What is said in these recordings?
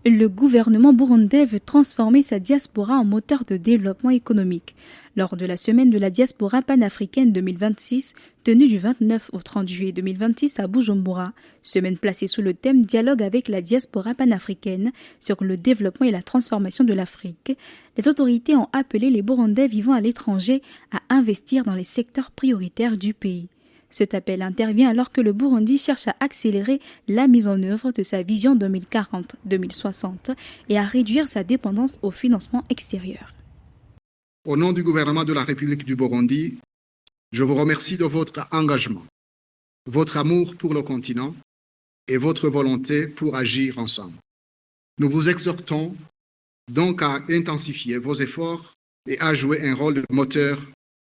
Le gouvernement burundais veut transformer sa diaspora en moteur de développement économique. Lors de la semaine de la diaspora panafricaine 2026, tenue du 29 au 30 juillet 2026 à Bujumbura, semaine placée sous le thème Dialogue avec la diaspora panafricaine sur le développement et la transformation de l'Afrique, les autorités ont appelé les Burundais vivant à l'étranger à investir dans les secteurs prioritaires du pays. Cet appel intervient alors que le Burundi cherche à accélérer la mise en œuvre de sa vision 2040-2060 et à réduire sa dépendance au financement extérieur. Au nom du gouvernement de la République du Burundi, je vous remercie de votre engagement, votre amour pour le continent et votre volonté pour agir ensemble. Nous vous exhortons donc à intensifier vos efforts et à jouer un rôle de moteur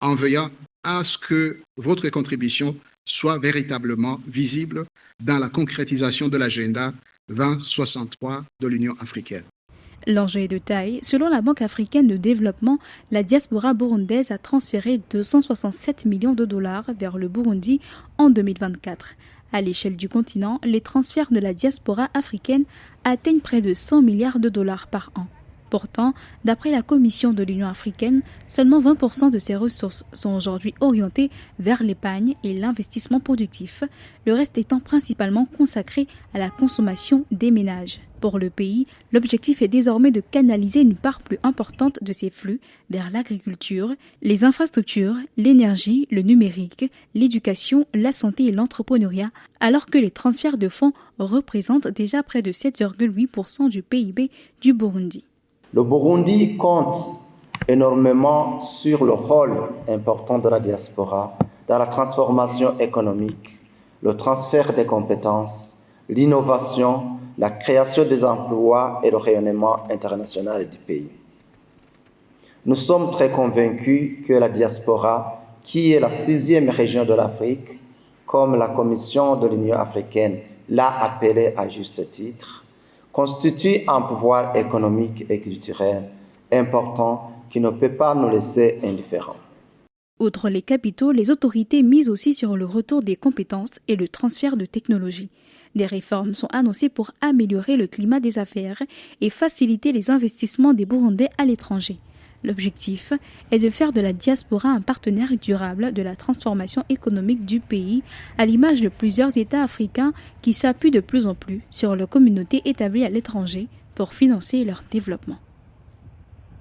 en veillant à ce que votre contribution soit véritablement visible dans la concrétisation de l'agenda 2063 de l'Union africaine. L'enjeu est de taille. Selon la Banque africaine de développement, la diaspora burundaise a transféré 267 millions de dollars vers le Burundi en 2024. À l'échelle du continent, les transferts de la diaspora africaine atteignent près de 100 milliards de dollars par an. Pourtant, d'après la Commission de l'Union africaine, seulement 20% de ces ressources sont aujourd'hui orientées vers l'épargne et l'investissement productif, le reste étant principalement consacré à la consommation des ménages. Pour le pays, l'objectif est désormais de canaliser une part plus importante de ces flux vers l'agriculture, les infrastructures, l'énergie, le numérique, l'éducation, la santé et l'entrepreneuriat, alors que les transferts de fonds représentent déjà près de 7,8% du PIB du Burundi. Le Burundi compte énormément sur le rôle important de la diaspora dans la transformation économique, le transfert des compétences, l'innovation, la création des emplois et le rayonnement international du pays. Nous sommes très convaincus que la diaspora, qui est la 6e région de l'Afrique, comme la Commission de l'Union africaine l'a appelée à juste titre, constitue un pouvoir économique et culturel important qui ne peut pas nous laisser indifférents. Outre les capitaux, les autorités misent aussi sur le retour des compétences et le transfert de technologies. Des réformes sont annoncées pour améliorer le climat des affaires et faciliter les investissements des Burundais à l'étranger. L'objectif est de faire de la diaspora un partenaire durable de la transformation économique du pays, à l'image de plusieurs États africains qui s'appuient de plus en plus sur leurs communautés établies à l'étranger pour financer leur développement.